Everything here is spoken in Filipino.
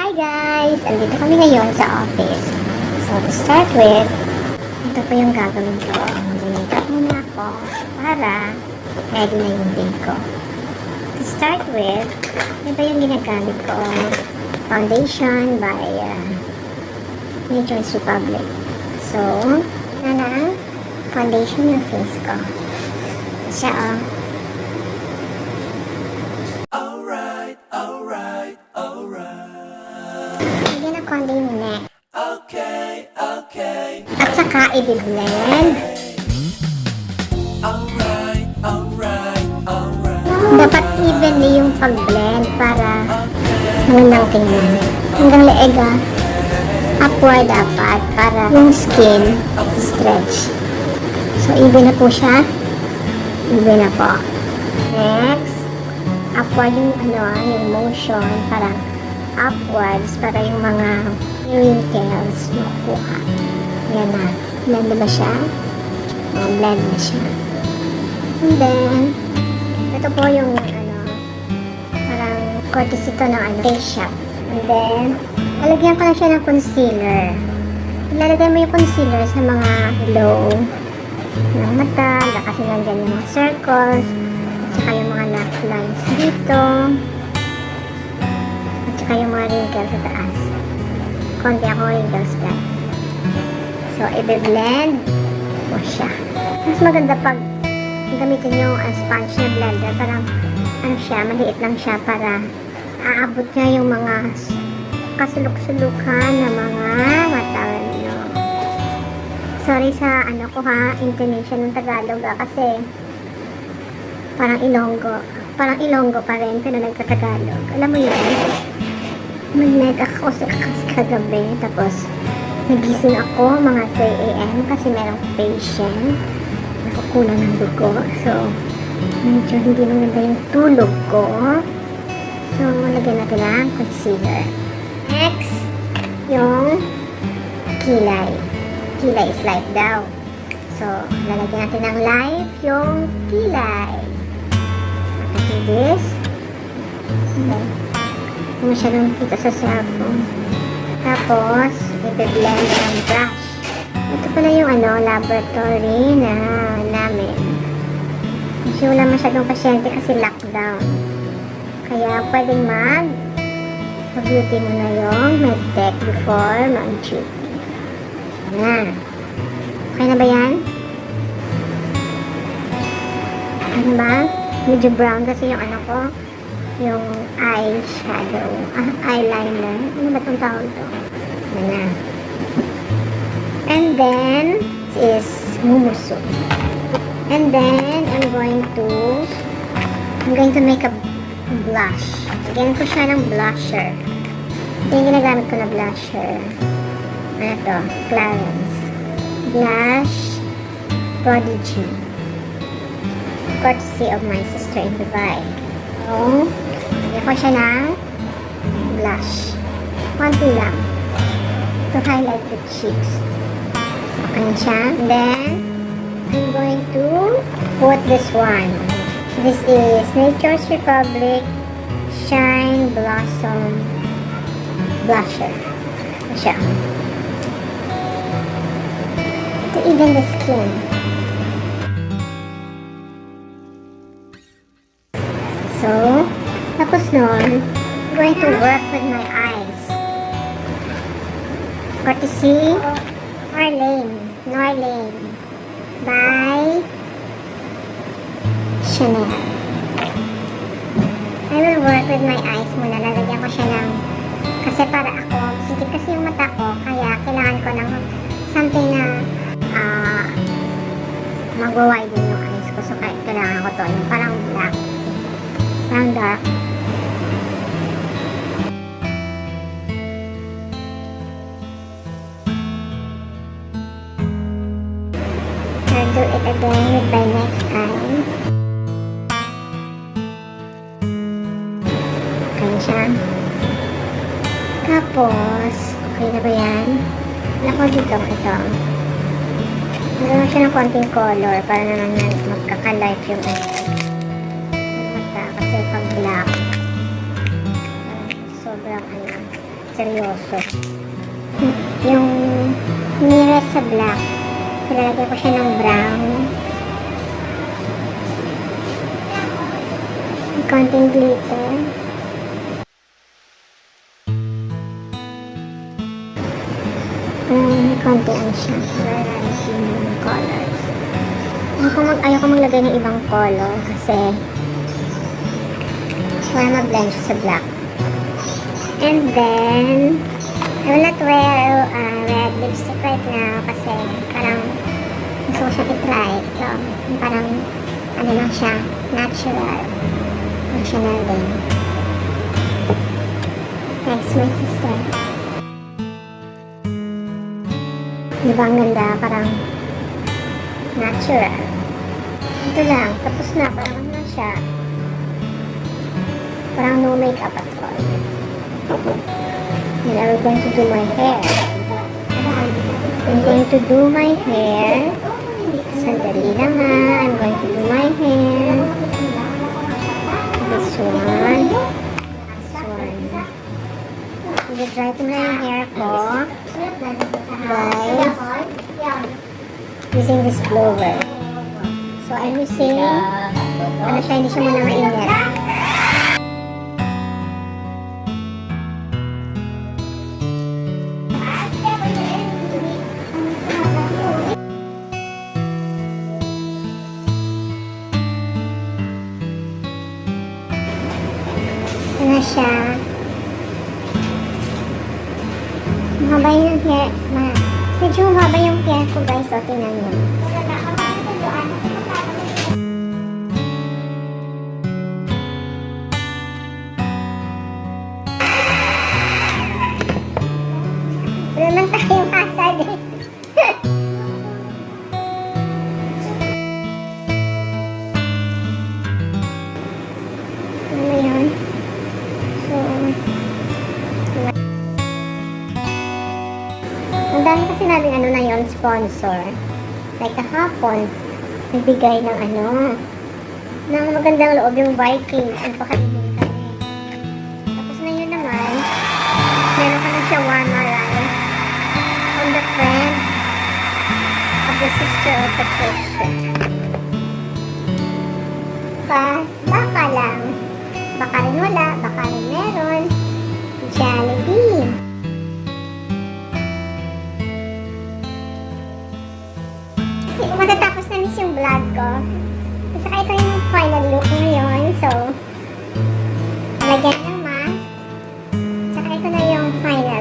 Hi guys! Andito kami ngayon sa office. So to start with, ito po yung gagawin ko. Mag-makeup muna ako para ready na yung day ko. To start with, ito yung ginagamit ko. Foundation by Nature's Republic. So, foundation yung face ko. Siya Lagyan na konti yung neck. At saka i-blend. Dapat evenly yung pag-blend para magandang tingnan. Hanggang leeg upward dapat para yung skin stretch. So even na po siya. Even na po. Next, upward yung yung motion para upwards para yung mga wrinkles makuha. Yan na. Blend ba siya? Blend na siya. And then, ito po yung parang cortis ito ng face shop. And then, lalagyan ko na siya ng concealer. Ilalagay mo yung concealer sa mga low ng mata, kasi nandyan yung mga circles, at saka yung mga lines dito, at saka yung mga wrinkles sa taas. Konti ako wrinkles dyan. So, i-blend mo siya. Mas maganda pag gamitin yung sponge na blender, parang siya, maliit lang siya para aabot niya yung mga kasulok-sulukan na mga mata nyo. Sorry sa intonation ng Tagalog kasi parang Ilonggo pa rin pero nagtatagalog. Alam mo yun? Mag-night ako sa kagabi tapos nagising ako mga 3 AM kasi merong patient nakukulang ng dugo. So, medyo hindi maganda yung tulog ko. So, lagyan natin ng concealer. Next, yung kilay. Kilay is light daw. So, lalagyan natin ng light yung kilay. After this, kung masyadong kita sa cellphone. Tapos, i-blend ng brush. Ito pala yung laboratory na namin. Kasi wala masyadong pasyente kasi lockdown. Kaya pwedeng mag-beauty mo na yung medtech before mag-duty. Ayan. Okay na ba yan? Ano ba? Medyo brown kasi yung yung eyeshadow, eyeliner. Ano ba itong tawag ito? Ayan na. And then, this is mumuso. And then, I'm going to make a blush. Lagyan ko siya ng blusher. Ito yung ginagamit ko na blusher. Ano to? Clarins. Blush Prodigy. Courtesy of my sister in Dubai. So, lagyan ko siya ng blush. Konti lang. To highlight the cheeks. Okay na siya. And then, I'm going to put this one. This is Nature's Republic Shine Blossom Blusher. Ito siya. To even the skin. So, tapos nun, I'm going to work with my eyes. Courtesy Norlane by Chanel. I will work with my eyes muna. Lalagyan ko siya ng kasi para ako, sikit kasi yung mata ko kaya kailangan ko ng something na mag-widen yung eyes ko. So, kailangan ko to yung parang black. Parang dark. I'll do it again by next time. Okay na siya. Tapos, okay na ba yan? Wala ko dito ito. Nagawin siya ng konting color para naman magkaka-light yung mata kasi pag black sobrang misteryoso. Yung nearest sa black, ilalagay ko siya ng brown. Konting glitter. Konti lang siya. Variety ng colors. Ayaw ko maglagay ng ibang color kasi para mag-blend siya sa black. And then, I will not wear red lipstick right now kasi parang gusto ko siyang itry. So, parang ano lang siya, natural. Functional din. Next, my sister. Diba ang ganda? Parang natural. Ito lang. Tapos na. Parang ano na siya. Parang no makeup at all. And I'm going to do my hair. I'm going to do my hair. Sandali lang ha. I'm going to do my hair. This one. I-dry ko na yung hair ko by using this blower. So, I'm using ano siya, hindi siya muna mainit. Ito na siya. Mahaba yung hair. Medyo mahaba yung hair ko guys. O, tingnan nyo. Wala naman tayong hazard eh. Ano yun? So, ang dami kasi namin ano na yon sponsor. Like kahapon, nagbigay ng ano, ng magandang loob yung Vikings. Nagpakabibili kami. Tapos ngayon naman, meron ka na siya one life on the friend of the sister of Patricia. Baka lang. Baka rin wala, baka rin meron. Jollibee. Matatapos na miss yung vlog ko. Saka ito yung final look ngayon. So, lagyan ng mask. Saka ito na yung final.